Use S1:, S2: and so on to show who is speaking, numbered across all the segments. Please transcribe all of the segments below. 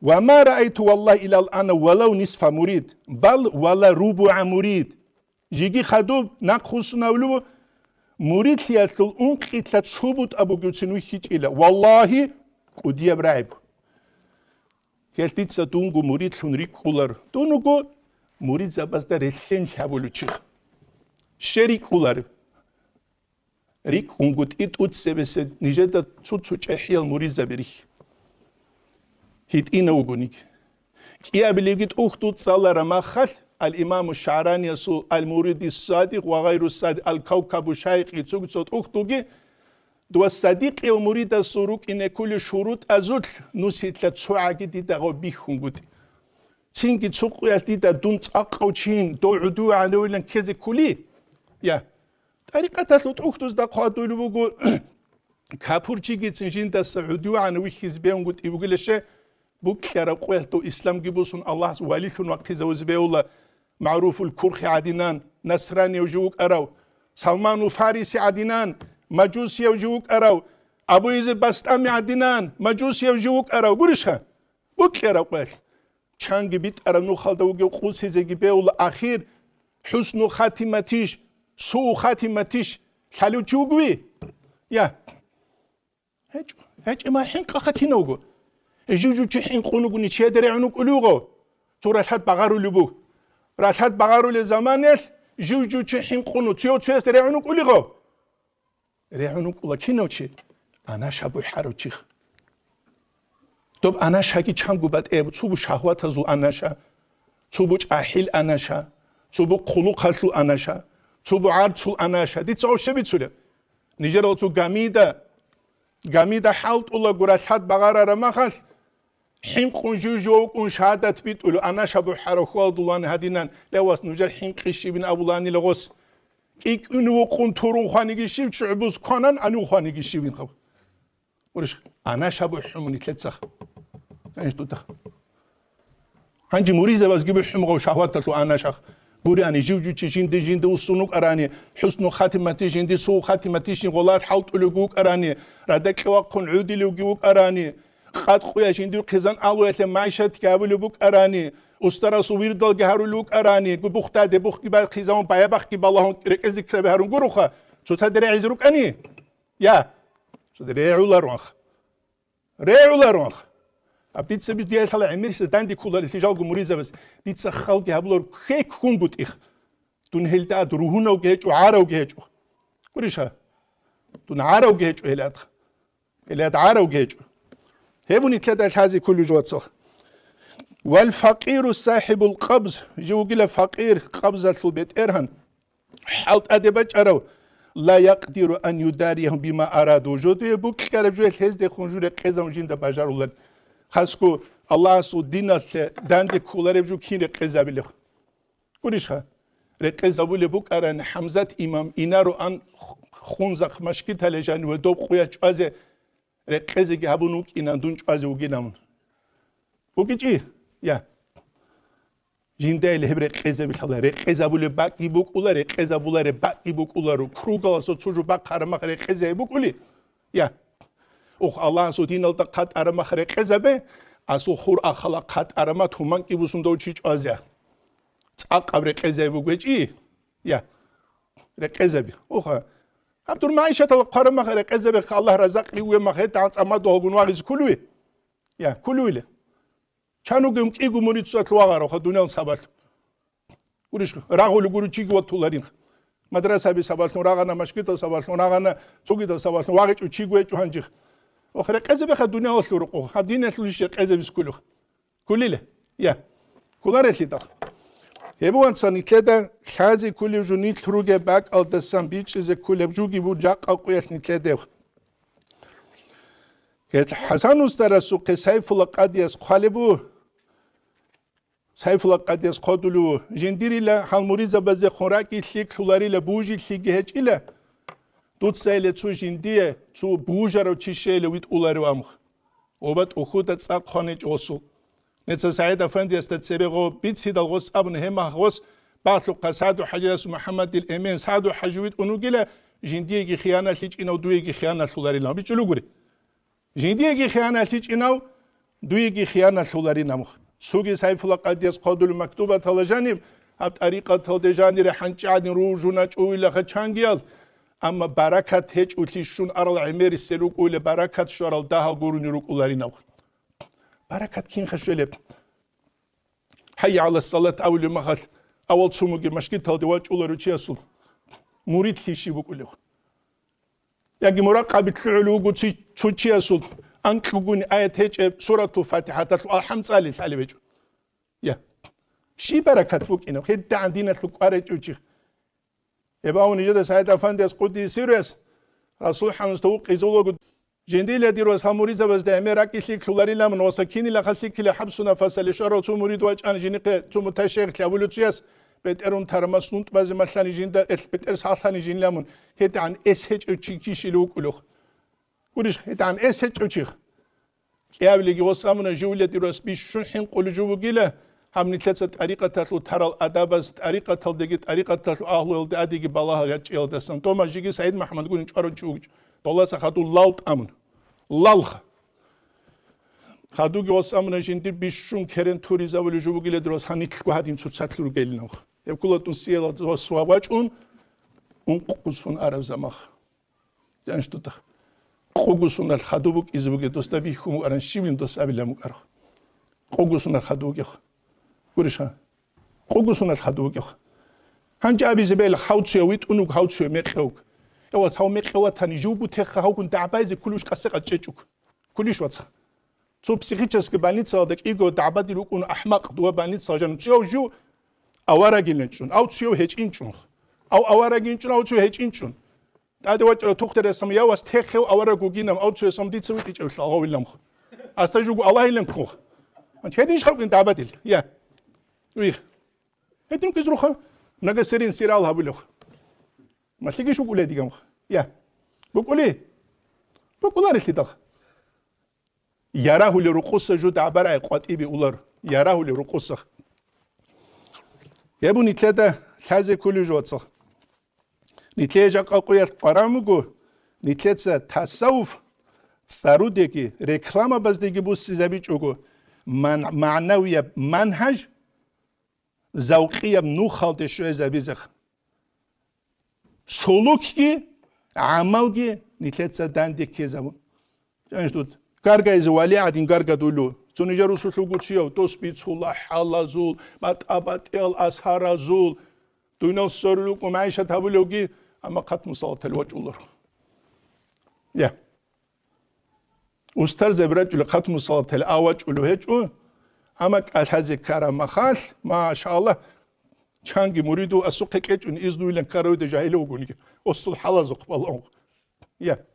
S1: وما رأيت والله إلى الآن ولو نصف مريد بل ولا ربع مريد جيجي خدوب نقص نولو مريد ليتل أنقذ تشوبت أبو جوتشنو هيجيلا والله قدي أبراهيم هلتيت سدونغو مريد لنريك كولر دونغو مريد زباز دا رتلين شابولو تشيخ شريك كولر ريك أنغوت إت سبس نجدا تشوتشو تشيحيال مريد زبريخ هيت إنا وغونيك كيا بليغيت أختو تصالر مخل الإمام الشعراني يسول المريد الصادق وغير الصادق الكوكب الشايق يتسوق صوت أختوغي دو الصديق يو مريد السروق إن كل شروط أزول نسيت لتسوعك دي داغو بيخون قدي تينكي تسوق يالتي دا دون تأقو تشين دو عدو على ولن كذي كلي يا طريقة تلوت أختوز دا قادو لبوغو كابور جيجي تنجين دا سعوديو عن ويخيز بيون قد إبوغي لشي بوك يا رب قويلتو إسلام جيبوسون الله واليثون وقت زوز بيولا معروف الكرخي عدنان نصراني وجوك أراو سلمان وفارسي عدنان مجوسي وجوك أراو أبو يزيد بستامي عدنان مجوسي وجوك أراو قرشها بوك يا رب قويل چانگي بيت أراو نوخالدا وجو قوسي زيجي بيولا أخير حسن خاتمتيش سوء خاتمتيش خلو جوغوي يا هج ما حين قاختينوغو جوجو تحين قونوغني تشادري عنوك ألوغو تو راتحات بغارو لبو راتحات بغارو لزمانيل جوجو تحين قونو تيو تشيس دري عنوك ألوغو ري عنوك ألا كينو تشي أنا شابو حارو تشيخ طب أنا شاكي چانگو بات ايبو توبو شهوات هزو أنا شا توبو جاحيل أنا شا توبو قلو خلو أنا شا توبو عارتو أنا شا دي تصعو شبي تسولي نيجيرو تو غاميدا حالت أولا قراتحات بغارة رماخل حين قون جوجو قون شهادت بيت أولو أنا شابو حرخوال دولان هدينان لواس نجر حين قشي بن أبولاني لغوس إيك إنو قون تورون خوانيجي شيب تشعبوز كونان أنو خوانيجي شيبين خو ورش أنا شابو حموني تلتسخ أنش توتخ هنجي مريزة بس جيب حمغو شهوات تلو أنا شخ بوري أني جوجو تشين دي جين دو السنوك أراني حسنو خاتمتي جين دي سو خاتمتي جين غلات حوت ألوغوك أراني ردك وقون عودي لوغيوك أراني خاد خويا شندو قزان أولت معيشت كابلو بوك أراني أسترا صوير دل جهارو لوك أراني بوختا دي بوخ كبا قزان بايا بخ كبا الله ركز ذكر بهارون قروخا شو تدري عزروك أني يا شو تدري ريعو لارونخ أبديت سبي ديال حلا عمير سداندي كولا التجال جمهورية بس ديت سخال جهبلور خيك كون بوت إخ تون هلتا دروهنا وجهج وعارا وجهج وريشها تون عارا وجهج هلات عارا وجهج هبوني كذا الحازي كل جوات صح والفقير صاحب القبض جوجل فقير قبضة البيت إرهن حالت أدبج أرو لا يقدر أن يداريهم بما أرادوا جودي بوك كارب جوه الهز دي خونجور قزم جين دا بجار الله خاصكو الله سو دينا داند كولار بجو كين قزا بلخ وريشها رقزا بولي بوك أران حمزة إمام إنارو أن خونزق مشكي تلجان ودوب خويا جوازي رقزه که هبونوک اینان دونج از اوگی نمون اوگی چی یا جنده له رقزه بیخلا رقزه بوله باقی بوک اولا رقزه بوله باقی بوک اولا رو کروگا سو چوجو باق خرمخ رقزه بوک اولی یا اوخ الله سو دین التا قط ارمخ رقزه به اسو خور اخلا قط ارما تومان کی بوسون دو چیچ ازیا تاق رقزه بوک چی یا رقزه بی اوخ عبدور معيشة القرم مخرج كذب الله رزقني ومخيت عن أمد وهجون واغز كلوي يا كلوي له كانوا قوم كيجو مريض صوت الواغر وخدونا السبات وريش راغوا لجورو تيجو وطولارين مدرسة بسبات راغنا مشكلة سبات راغنا سوقي سبات واغج وتيجو وهنجخ وخرج كذب خدونا وثلورقو هدينا ثلوش كذب سكولو كل له يا كلارت لي هبوان سانی كده خازي كل جوني تروجه باك أو دسام بيتش إذا كل بجوجي بوجاق أو قيت نكده كده حسن استرسو قسيف القديس قلبو سيف القديس قدلو جنديري لا حالموريزا بزي خوراكي تليك سولاري لا بوجي تليك هج إلا دوت سايلة تو جندية تو بوجا رو تشيشي لويت أولارو أمخ وبات أخوة تساق خانج أصول نتسا سعيد أفندي استتسبقو بيتسي دالغوص أبن هما غوص باطلو قاسادو حجاس محمد الأمين سادو حجويت أنوغيلا جندية خيانة ليج إنو دوية خيانة سولاري لهم بيتشلو قولي جندية خيانة ليج إنو دويجي خيانة سولاري نمخ سوقي سيف الله قديس قادل مكتوبة تلجانب هب طريقة تلجاني رحنش عادين روجونا جويلة خشانجيال أما بركة هيج وتليشون أرل عمير السلوك ولا بركة شرال داها قرون يروك أولاري نمخ بركة كين خشلب حي على الصلاة أول مخل أول سموجي مشكلة تلدواج أولارو تياسول مريد تيشي بقوله يجي مراقبة العلوق تياسول أنكبون آية هيج سورة الفاتحة تطلع الحمد لله على وجه يا شي بركة بوكينا هيدا عندنا تلقارة وجه يبقى ونجد سعيد أفندس قدي سيريس رسول حمد توق يزولو جنديل يديرو ساموريزا بس ده أميراكي ليك سولاري لمن وسكيني لخلتك لحبسنا فصل شارو تو مريد واج أنا جنيق تو متشيخ لأولو تياس بترون ترمسنوت بعض مثلا جندا بتر سالثاني جن لمن هيدا عن إس هيج أشيكي شلوك ولوخ وريش هيدا عن إس هيج أشيخ كيابلي جوسامنا جولة ديروس بيشون حين قول جو بقيله هم نتلت طريقة تلو ترى الأدب طريقة تلدقي طريقة تلو أهل الدادي بالله يجيل دسن توما جيجي سعيد محمد قول نشارو جوج والله سخدو لالت أمن لالخ خدو جوسامنا جندير بيشون كرن توريزا ولو جو بقيله دروس هنيتلقو هادين تشاتلو قيلناخ يقولون سيلا سواواج قوسون عرب زمخ جانش تتخ قوسون الخدوبك إزبوك دوستا بيخمو أران شيبين دوس أبيلامو أرخ قوسون الخدوبك ورشا قوسون الخدوبك هنجا أبي زبيل خاوتشي ويت أنوك خاوتشي ميخوك يوا ساو ميخوا تاني جوبو تخ هاوكن تعبايز كلش قسق تشيچوك كلش واتس تو психически больница дак иго дабади рукун ахмақ дуа больница жан جو أوارجينشون أو تشيو هيجينشون أو أوارجينشون أو تشيو هيجينشون هذا وجه تختار اسم يا واستخو أوارجوجينم أو تشيو سام ديت سويت يجوا الله ويلهم أستجوج الله يلهم خو أنت هديش خلق أنت عبادل يا ويه هدينك يزروخه نجا سرين سيرال هبلوخ ما تيجي شو قولي ديجام يا بقولي بقولار الخداع يراه لرقص جود عبارة قاتي بقولار يراه لرقص يبون نتلاقى حاجة كل جواتص نتلاقى قاقوية قرامجو نتلاقى تصوف سرودكي ركلام بس ديجي بوس زبيجوجو معنوية منهج ذوقية نوخالد شوية زبيزخ سلوكي عملي نتلاقى داندك زمون جانش دود كارجا إزوالي عادين كارجا دولو تونيجارو سلوكوتشيو توسبيتسولا حالازول ماتابات الأسهارازول دوينو سرلوك ومعيشة هبلوكي أما قتم صلاة الوجه الله يا أستاذ زبرج قتم صلاة الأوج ولهج أما الحزي كرم خال ما شاء الله كانجي مريدو أسوق كيجون إزنو إلى كارو دجاهلو قولي أصل حالازق بالله يا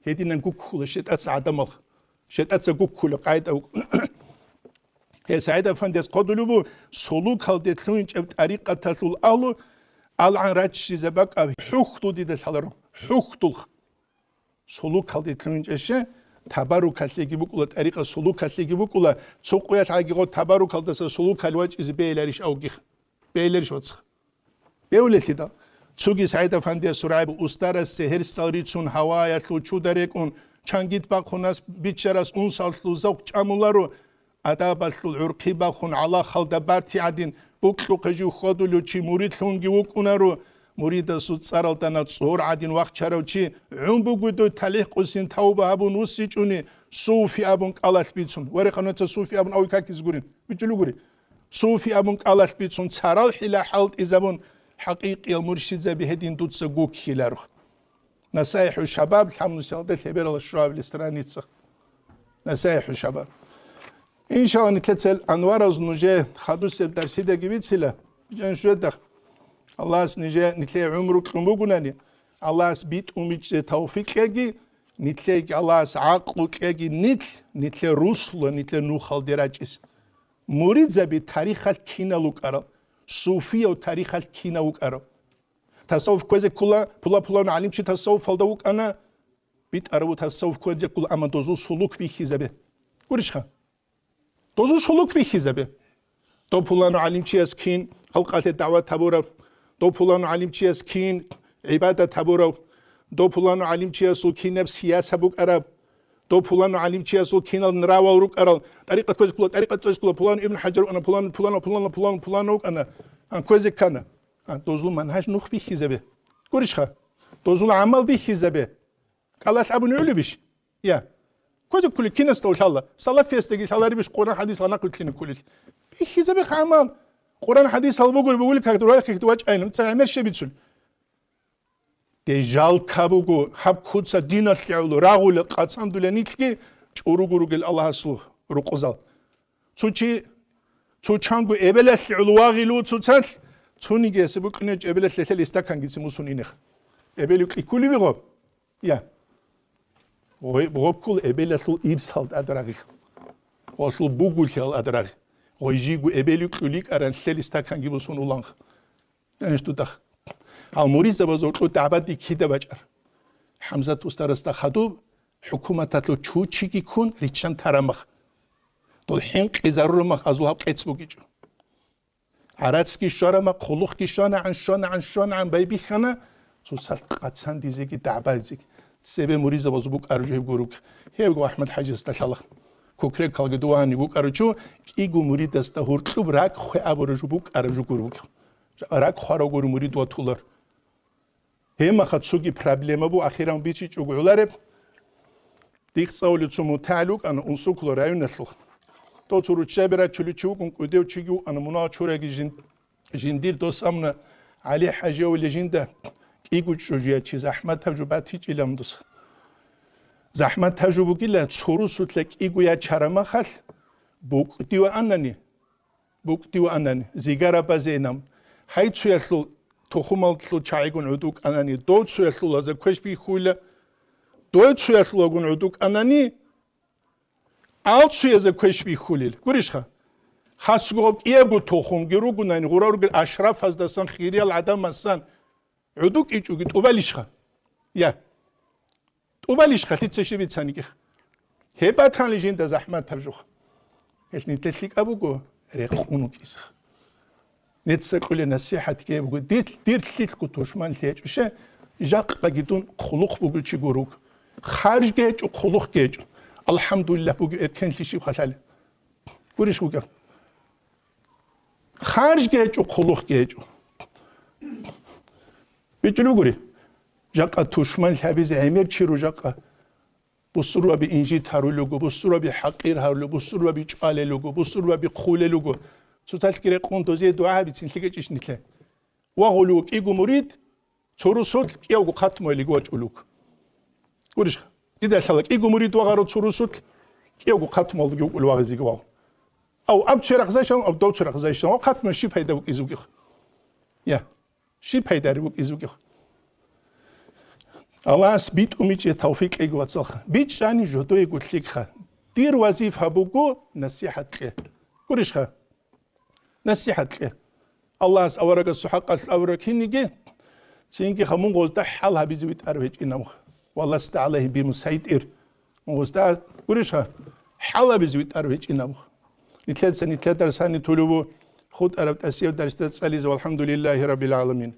S1: هدي نقول كل شيء أسعد مخ شد أتسقوك كل قاعدة هي سعيدة فندس قدلوا سلوك هل دتلون جبت طريقة تلول أهل عن راتش زباك حقتو دي دسالرو حقتو سلوك هل دتلون جشة تبارك هاللي بقولة طريقة سلوك هاللي بقولة سوقيات عاجي تبارك هل دس سلوك هالوجه إز بيلارش أو جخ بيلارش واتس بيقول كده تسوقي سعيدة فندس سرعة أستار السهر ساريتون هوايا تلو شو دريكون چانگیت باخوناس بیچاراس اون سال لوزاق چامولارو ادابالو عرقی باخون علا خالد بارتی عدین بکلو قجو خودلو چی مرید لونگی وکونارو مرید سود سرالدانا صور عدین وقت چراو چی عم بگودو تلیق قسین توبه ابون وسی چونی صوفی ابون قالت بیتون ورقانوتا صوفی ابون اوی کاکتیز گورین بیچلو گوری صوفی ابون قالت بیتون سرال حلا حالت ازابون حقیقی المرشد زبی هدین دوتسا گوک خیلارو نصائح الشباب الحمد لله تبير الشباب الاسترانيتس نصائح الشباب ان شاء الله نتلتسل انوار از نجا خدوس درسي ده جبيتسلا جان شده الله اس نجا نتلي عمرك مبغناني الله اس بيت اميج توفيق يجي نتلي الله اس عقل يجي نتلي رسل نتلي نوخال دراجس مريد زبي تاريخ الكينالوك ارا صوفيا وتاريخ الكينالوك ارا تصوف كوزي كلا بلا نعلم شيء تصوف فلدوك أنا بيت أربو تصوف كوزي كلا أما دوزو سلوك بيخيزبه ورشها دوزو سلوك بيخيزبه دو بلا نعلم شيء أسكين خلقة الدعوة تبورا دو بلا نعلم شيء أسكين عبادة تبورا دو بلا نعلم شيء أسكين نفس سياسة بوك أرب دو فلان علیم چی اسو کینال نراول روک ارال طریقه کوز کلا فلان ابن حجر انا فلان روک انا کوز کنه دوزلو منهج نوخ بی خیزه گوریش خا دوزلو عمل بی خیزه کالات ابن ölü biş ya koca kuli kinasta inşallah sala festegi inşallah biş Kur'an hadis ana kulini kulil bir hizabe amal Kur'an hadis al bugul kakdur wal kakdur waç aynım tsamer şebitsul dejal kabugu hab kutsa dinal yağulu rağul qatsan dulenitki çurugurugel Allah su ruqozal çuçi çuçangu ebelet ulwagilu çuçal çunigesi bu kıneç ebelet letel istakan gitsin musunineh ebelük ikuli bigob ya Bokul ebelesul irsalt adragi. Osul bugul hel adragi. Ojigu ebelük ülik aran sel istakan gibi sun ulang. Yani tutak. Al muriza bazoklu dabadi kide bacar. Hamza ustarasta khadub hukumatatlu çuçigi kun riçan taramak. Dol hin qizarrumak azulhab qetsbugicu. Aratski şorama quluqki şona an baybi khana susal qatsan dizegi dabazig. Sebe muriza bazubuk arju guruk. Hevgo Ahmed Hacı staşallah. Kokrek kalgı duani buk arju igu muridas ta hurtub rak khu aborju buk arju guruk. Rak kharo guru murid watular. Hema khatsugi problema bu akhiran biçi çugular hep. Dixsaulu tsumu taluk an unsuklo rayunasl. To çuru çebera çülü çugun ödev çigu an muna çoregi jindir dosamna Ali Hacı ve lejinde igu çocuğa çiz Ahmet tecrübat hiç ilamdız. Zahmet tecrübü gille soru sutlek iguya çarama khal buk diwa anani zigara bazenam hay çuyasl toxumaltlu çaygun ödük anani do çuyasl laza koşbi khuyla do çuyasl gun ödük anani alt çuyaza koşbi khulil gurişha hasgob iegu toxum girugunani gurarugil ashraf azdasan khiriyal adamasan عدوك إيش وقت أباليشها يا أباليشها تتسشي بتسانيك هبات خان لجين دا زحمة تبجوخ إيش نتلك أبوكو ريخونو كيسخ نتسكولي نصيحة كي بوكو دير تلك توشمان تيج وشا جاق باقيدون خلوق بوكو تشيقوروك خارج جيج وخلوق جيج الحمد لله بوكو إتكن تلشي وخسالي قوليش بوكو خارج جيج وخلوق جيج Bütünü guri. Jaka tuşman habiz emir çiru jaka. Bu surwa bi inji tarulogu, bu surwa bi hakir harlu, bu surwa bi çalelogu, bu surwa bi khulelogu. Tutal kire kondoze dua bitsin lige çişnikle. Wa huluk igu murid çoru sot yagu katmoyli goçuluk. Guriş. Dida salak igu murid wa garo çoru sot yagu katmoldu gogul wagazi gwa. Aw ab çerak zaşan ab daw çerak zaşan o katma şi payda bu izugi. Ya. شی پیداری بود ایزوگی الله اس بیت امیچه توفیق ایگواتسخ بیت جانی جدوی گوتلیک خا دیر وظیف هبوگو نصیحت که گوریش خا نصیحت که الله اس اورگ سحق اس اورگ هنیگه سینگی خمون گوزده حال هبیزویت ارویج اینم والله است علیه بیمسعید ایر گوزده گوریش خا حال هبیزویت ارویج اینم نتلت درسانی طلبو خود عرفت أسير درست ساليز والحمد لله رب العالمين